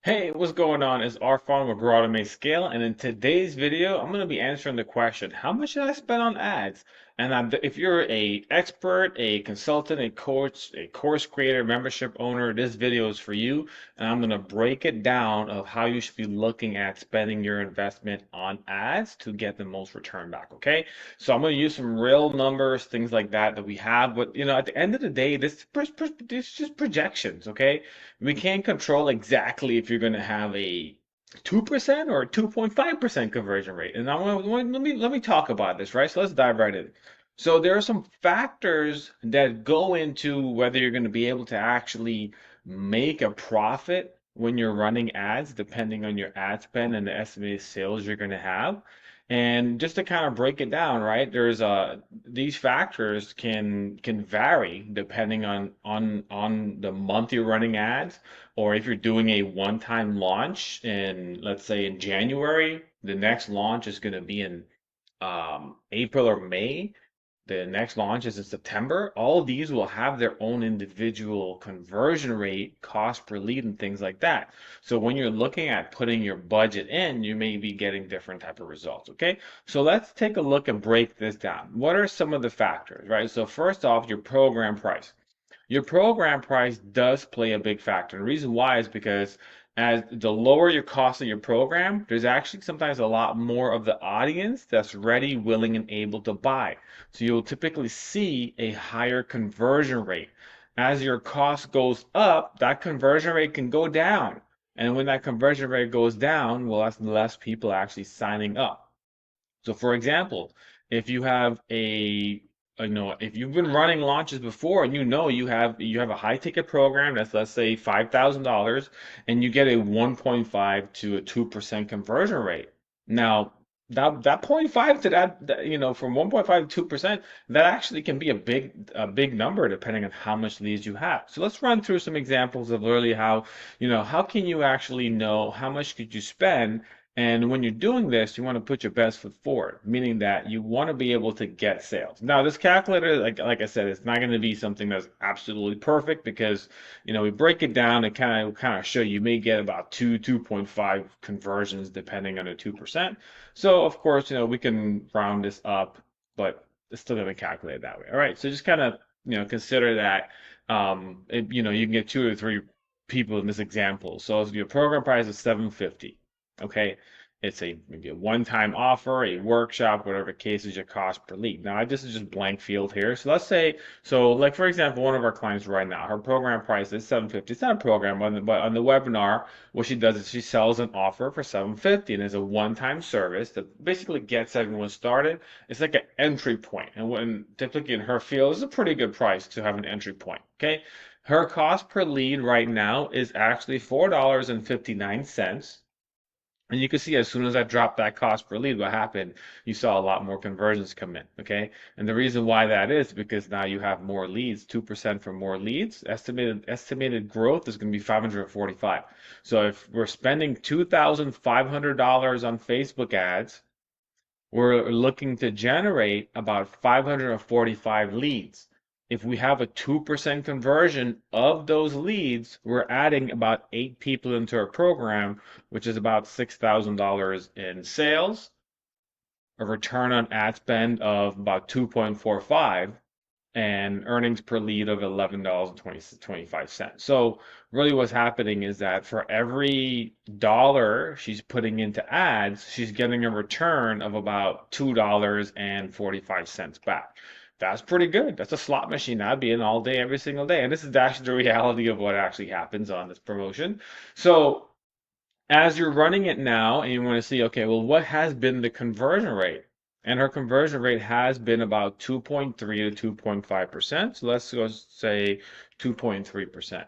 Hey, what's going on? It's our farm with Grow Automate Scale, and in today's video, I'm going to be answering the question, how much should I spend on ads? And if you're a expert, a consultant, a course creator, membership owner, this video is for you, and I'm going to break it down of how you should be looking at spending your investment on ads to get the most return back, okay? So I'm going to use some real numbers, things like that we have, but at the end of the day, this is just projections, okay? We can't control exactly if you're going to have a 2% or a 2.5% conversion rate. And let me talk about this, right? So let's dive right in. So there are some factors that go into whether you're going to be able to actually make a profit when you're running ads, depending on your ad spend and the estimated sales you're going to have. And just to kind of break it down, right? There's these factors can vary depending on the month you're running ads, or if you're doing a one-time launch in, let's say, in January, the next launch is going to be in April or May. The next launch is in September. All of these will have their own individual conversion rate, cost per lead, and things like that. So when you're looking at putting your budget in, you may be getting different type of results. Okay, so let's take a look and break this down. What are some of the factors, right? So first off, your program price. Your program price does play a big factor. And the reason why is because as the lower your cost of your program, there's actually sometimes a lot more of the audience that's ready, willing, and able to buy. So you'll typically see a higher conversion rate. As your cost goes up, that conversion rate can go down. And when that conversion rate goes down, well, that's less people actually signing up. So for example, if you have if you've been running launches before and you have a high ticket program that's, let's say, $5,000, and you get a 1.5 to a 2% conversion rate. Now that 0.5 to from 1.5 to 2%, that actually can be a big number depending on how much leads you have. So let's run through some examples of really how can you actually know how much could you spend. And when you're doing this, you want to put your best foot forward, meaning that you want to be able to get sales. Now, this calculator, like I said, it's not going to be something that's absolutely perfect because, we break it down and kind of show you may get about 2.5 conversions depending on the 2%. So, of course, we can round this up, but it's still going to calculate it that way. All right. So just kind of, consider that, you can get two or three people in this example. So if your program price is 750. Okay, it's maybe a one-time offer, a workshop, whatever case is your cost per lead. Now, this is just blank field here. So let's say, like for example, one of our clients right now, her program price is 750. It's not a program, but on the webinar, what she does is she sells an offer for 750, and it's a one-time service that basically gets everyone started. It's like an entry point, and when typically in her field, it's a pretty good price to have an entry point. Okay, her cost per lead right now is actually $4.59. And you can see as soon as I dropped that cost per lead, what happened? You saw a lot more conversions come in, okay? And the reason why that is because now you have more leads, 2% for more leads. Estimated growth is going to be 545. So if we're spending $2,500 on Facebook ads, we're looking to generate about 545 leads. If we have a 2% conversion of those leads, we're adding about 8 people into our program, which is about $6,000 in sales, a return on ad spend of about 2.45, and earnings per lead of $11.25. So really what's happening is that for every dollar she's putting into ads, she's getting a return of about $2.45 back. That's pretty good. That's a slot machine I'd be in all day, every single day. And this is actually the reality of what actually happens on this promotion. So as you're running it now and you want to see, okay, well, what has been the conversion rate? And her conversion rate has been about 2.3 to 2.5%. So let's go say 2.3%.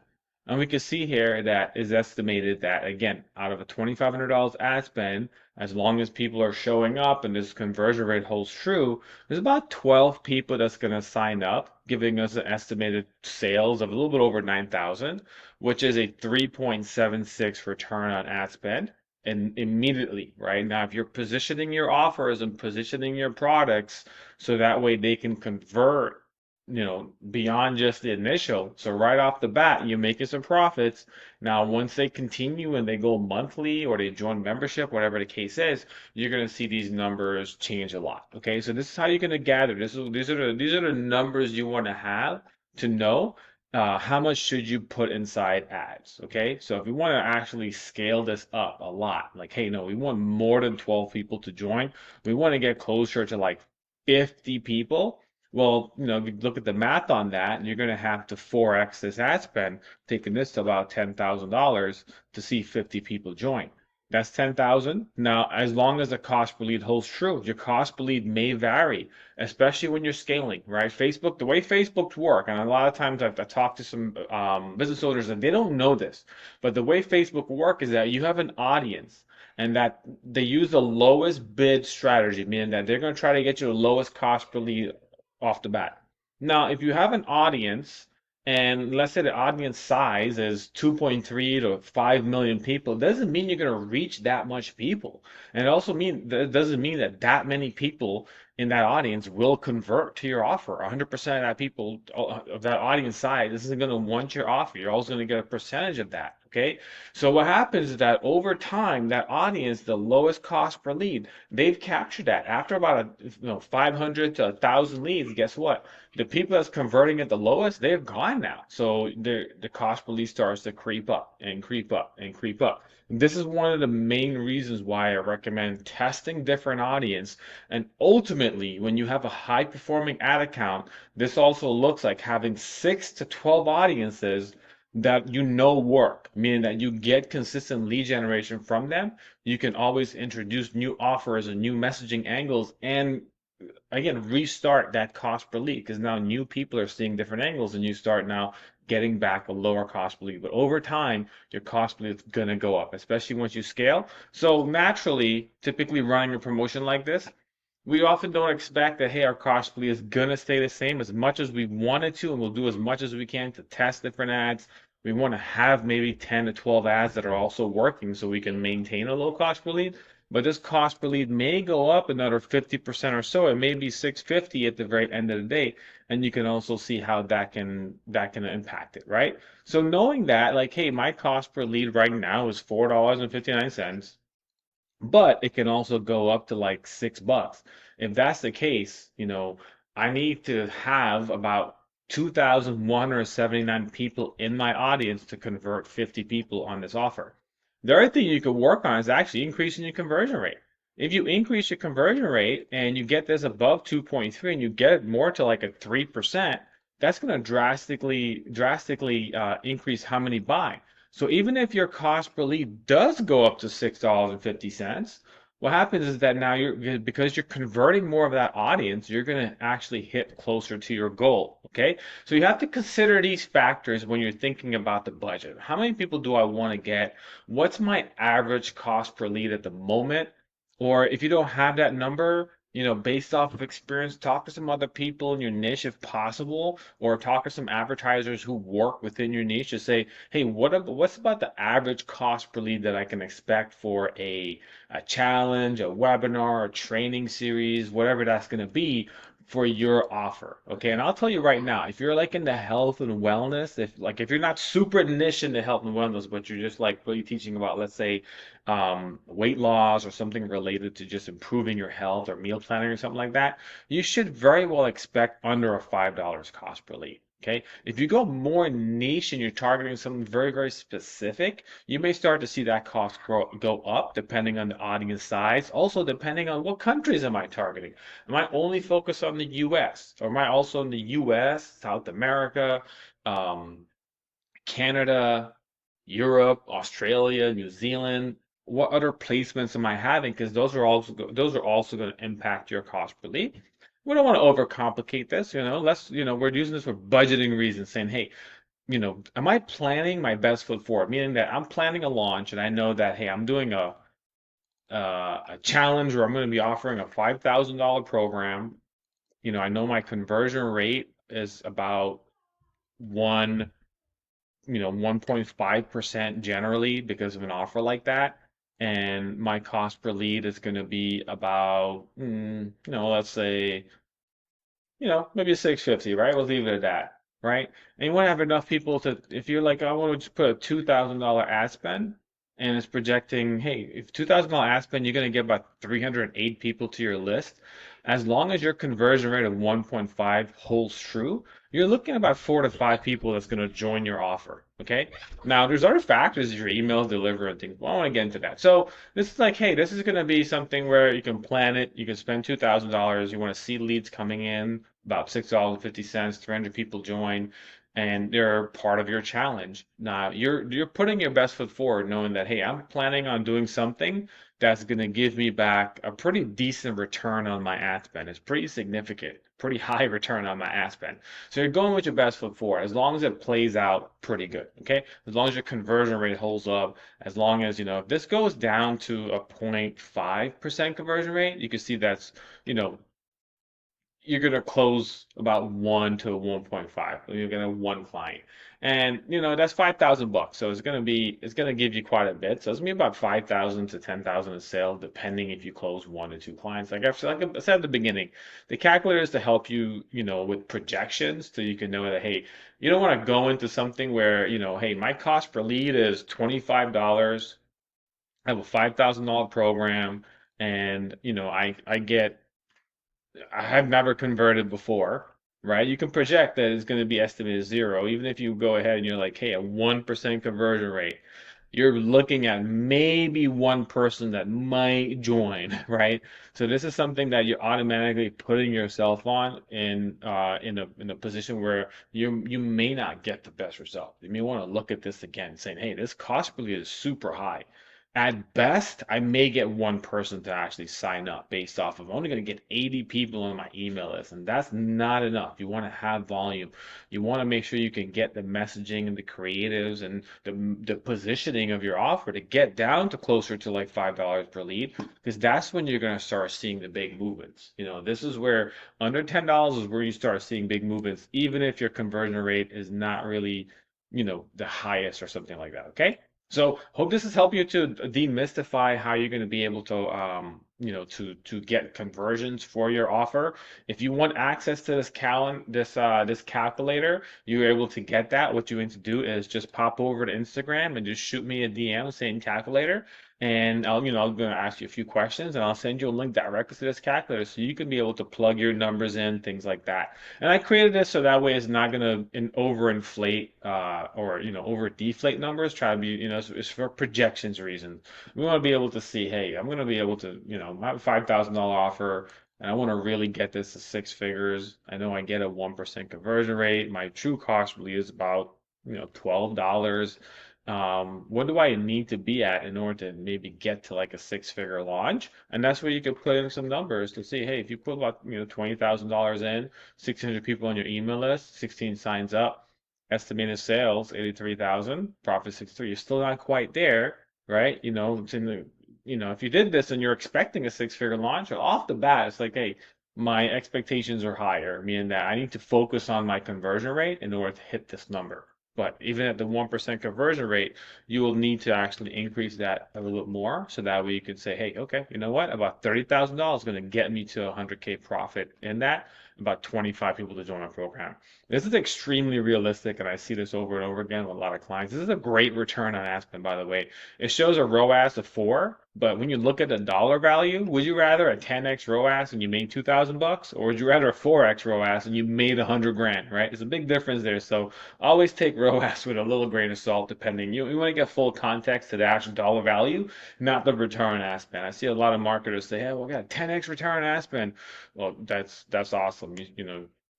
And we can see here that is estimated that, again, out of a $2,500 ad spend, as long as people are showing up and this conversion rate holds true, there's about 12 people that's going to sign up, giving us an estimated sales of a little bit over 9,000, which is a 3.76 return on ad spend. And immediately, right now, if you're positioning your offers and positioning your products so that way they can convert beyond just the initial. So right off the bat, you're making some profits. Now, once they continue and they go monthly or they join membership, whatever the case is, you're going to see these numbers change a lot. Okay, so this is how you're going to gather. These are the numbers you want to have to know. How much should you put inside ads? Okay, so if we want to actually scale this up a lot, like, hey, no, we want more than 12 people to join. We want to get closer to like 50 people. Well, if you look at the math on that, and you're going to have to 4x this ad spend, taking this to about $10,000 to see 50 people join. That's 10,000. Now, as long as the cost per lead holds true, your cost per lead may vary, especially when you're scaling, right? Facebook, the way Facebook's work, and a lot of times I've talked to some business owners and they don't know this, but the way Facebook work is that you have an audience and that they use the lowest bid strategy, meaning that they're going to try to get you the lowest cost per lead off the bat. Now, if you have an audience, and let's say the audience size is 2.3 to 5 million people, it doesn't mean you're going to reach that much people. And it doesn't mean that that many people in that audience will convert to your offer. 100% of that people of that audience size isn't going to want your offer. You're also going to get a percentage of that. Okay. So what happens is that over time, that audience, the lowest cost per lead, they've captured that. After about 500 to 1,000 leads, guess what? The people that's converting at the lowest, they've gone now. So the cost per lead starts to creep up and creep up and creep up. This is one of the main reasons why I recommend testing different audience. And ultimately, when you have a high performing ad account, this also looks like having 6 to 12 audiences that work, meaning that you get consistent lead generation from them. You can always introduce new offers and new messaging angles and again restart that cost per lead because now new people are seeing different angles and you start now getting back a lower cost per lead. But over time, your cost per lead is going to go up, especially once you scale. So naturally, typically running a promotion like this, we often don't expect that, hey, our cost per lead is going to stay the same as much as we wanted to, and we'll do as much as we can to test different ads. We want to have maybe 10 to 12 ads that are also working so we can maintain a low cost per lead. But this cost per lead may go up another 50% or so. It may be 650 at the very end of the day. And you can also see how that can impact it, right? So knowing that, like, hey, my cost per lead right now is $4.59, but it can also go up to like $6. If that's the case, I need to have about 2,179 people in my audience to convert 50 people on this offer. The other thing you could work on is actually increasing your conversion rate. If you increase your conversion rate and you get this above 2.3 and you get it more to like a 3%, that's going to drastically increase how many buy. So even if your cost per lead does go up to $6.50, what happens is that now because you're converting more of that audience, you're going to actually hit closer to your goal. Okay. So you have to consider these factors when you're thinking about the budget. How many people do I want to get? What's my average cost per lead at the moment? Or if you don't have that number, based off of experience, talk to some other people in your niche if possible, or talk to some advertisers who work within your niche to say, hey, what's about the average cost per lead that I can expect for a challenge, a webinar, a training series, whatever that's going to be for your offer. Okay. And I'll tell you right now, if you're like into health and wellness, if you're not super niche into health and wellness, but you're just like really teaching about, let's say, weight loss or something related to just improving your health or meal planning or something like that, you should very well expect under a $5 cost per lead. Okay. If you go more niche and you're targeting something very, very specific, you may start to see that go up depending on the audience size. Also, depending on what countries am I targeting. Am I only focused on the US or am I also in the US, South America, um, Canada, Europe, Australia, New Zealand? What other placements am I having? Because those are also going to impact your cost per lead. We don't want to overcomplicate this, we're using this for budgeting reasons, saying, hey, am I planning my best foot forward? Meaning that I'm planning a launch and I know that, hey, I'm doing a challenge where I'm going to be offering a $5,000 program. I know my conversion rate is about one, 1.5% generally because of an offer like that. And my cost per lead is going to be about, let's say, maybe a 650, right? We'll leave it at that, right? And you want to have enough people to, if you're like, I want to just put a $2,000 ad spend, and it's projecting, hey, if $2,000 ad spend, you're going to get about 308 people to your list. As long as your conversion rate of 1.5 holds true, you're looking at about 4 to 5 people that's going to join your offer. Okay. Now, there's other factors if your emails deliver and things. Well, I want to get into that. So this is like, hey, this is going to be something where you can plan it. You can spend $2,000. You want to see leads coming in, about $6.50, 300 people join, and they're part of your challenge. Now, you're putting your best foot forward, knowing that, hey, I'm planning on doing something that's going to give me back a pretty decent return on my ad spend. It's pretty significant, pretty high return on my ad spend. So you're going with your best foot forward, as long as it plays out pretty good, okay? As long as your conversion rate holds up, as long as, if this goes down to a 0.5% conversion rate, you can see that's, you know, you're going to close about 1 to 1.5. You're going to have one client. And that's 5,000 bucks. So it's going to give you quite a bit. So it's going to be about 5,000 to 10,000 a sale, depending if you close 1 to 2 clients. Like I said at the beginning, the calculator is to help you, with projections, so you can know that, hey, you don't want to go into something where, hey, my cost per lead is $25. I have a $5,000 program, and I have never converted before, right? You can project that it's going to be estimated zero, even if you go ahead and you're like, hey, a 1% conversion rate. You're looking at maybe one person that might join, right? So this is something that you're automatically putting yourself on in a position where you may not get the best result. You may want to look at this again, saying, hey, this cost per lead is super high. At best, I may get one person to actually sign up based off of I'm only going to get 80 people on my email list, and that's not enough. You want to have volume. You want to make sure you can get the messaging and the creatives and the positioning of your offer to get down to closer to like $5 per lead, because that's when you're going to start seeing the big movements. This is where under $10 is where you start seeing big movements, even if your conversion rate is not really, the highest or something like that. Okay? So hope this has helped you to demystify how you're going to be able to, to get conversions for your offer. If you want access to this calculator, you're able to get that. What you need to do is just pop over to Instagram and just shoot me a DM saying calculator, and I'm going to ask you a few questions, and I'll send you a link directly to this calculator so you can be able to plug your numbers in, things like that. And I created this so that way it's not going to overinflate or over deflate numbers. Try to be, it's for projections reasons. We want to be able to see, hey, I'm going to be able to, I have a $5,000 offer, and I want to really get this to six figures. I know I get a 1% conversion rate. My true cost really is about $12. What do I need to be at in order to maybe get to like a six-figure launch? And that's where you could put in some numbers to see, hey, if you put about $20,000 in, 600 people on your email list, 16 signs up, estimated sales 83,000, profit 63. You're still not quite there, right? It's in the if you did this and you're expecting a six-figure launch, off the bat, it's like, hey, my expectations are higher, meaning that I need to focus on my conversion rate in order to hit this number. But even at the 1% conversion rate, you will need to actually increase that a little bit more. So that way you can say, hey, okay, you know what? About $30,000 is going to get me to 100K profit in that, about 25 people to join our program. This is extremely realistic, and I see this over and over again with a lot of clients. This is a great return on ad spend, by the way. It shows a ROAS of 4, but when you look at the dollar value, would you rather a 10x ROAS and you made 2,000 bucks, or would you rather a 4x ROAS and you made 100 grand, right? There's a big difference there. So always take ROAS with a little grain of salt, depending. You want to get full context to the actual dollar value, not the return on ad spend. I see a lot of marketers say, hey, well, we got a 10x return on ad spend. Well, that's awesome.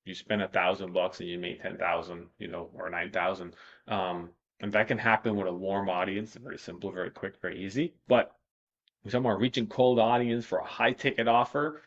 You spend $1,000 and you make 10,000, or 9,000. And that can happen with a warm audience. Very simple, very quick, very easy. But if you're talking about reaching cold audience for a high ticket offer,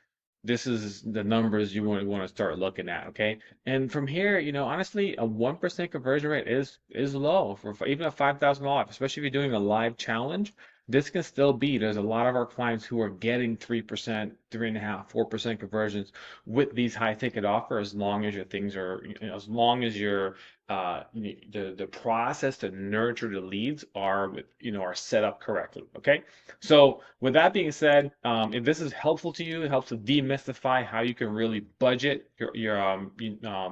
this is the numbers you want to start looking at, okay? And from here, honestly, a 1% conversion rate is low for even a $5,000, especially if you're doing a live challenge. This can still be. There's a lot of our clients who are getting 3%, 3.5%, 4% conversions with these high ticket offers, as long as your things are, as long as your the process to nurture the leads are are set up correctly. Okay, so with that being said, if this is helpful to you, it helps to demystify how you can really budget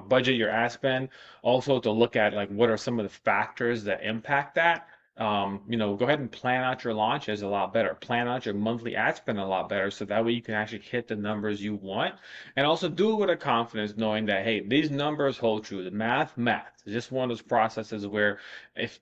budget your ad spend. Also to look at like what are some of the factors that impact that. Go ahead and plan out your launches a lot better. Plan out your monthly ad spend a lot better, so that way you can actually hit the numbers you want, and also do it with a confidence, knowing that hey, these numbers hold true. The math is just one of those processes where if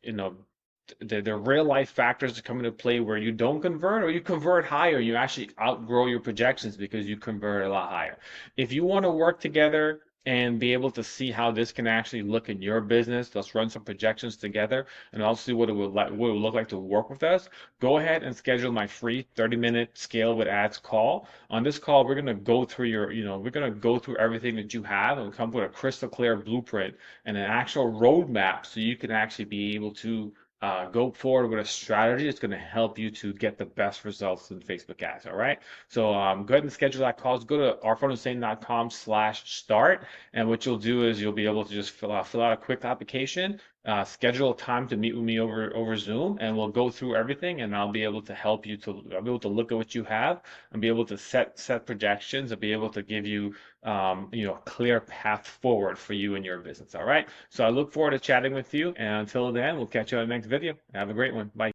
the real life factors come into play where you don't convert or you convert higher, you actually outgrow your projections because you convert a lot higher. If you want to work together and be able to see how this can actually look in your business, let's run some projections together and I'll see what it would look like to work with us. Go ahead and schedule my free 30-minute scale with ads call. On this call, we're going to go through we're going to go through everything that you have and come with a crystal clear blueprint and an actual roadmap so you can actually be able to go forward with a strategy that's going to help you to get the best results in Facebook ads. All right. So go ahead and schedule that call. Just go to rfunnelhussein.com/start. And what you'll do is you'll be able to just fill out a quick application, schedule a time to meet with me over Zoom, and we'll go through everything. And I'll be able to help you to I'll be able to look at what you have and be able to set projections and be able to give you a clear path forward for you and your business. All right. So I look forward to chatting with you. And until then, we'll catch you on the next video. Have a great one. Bye.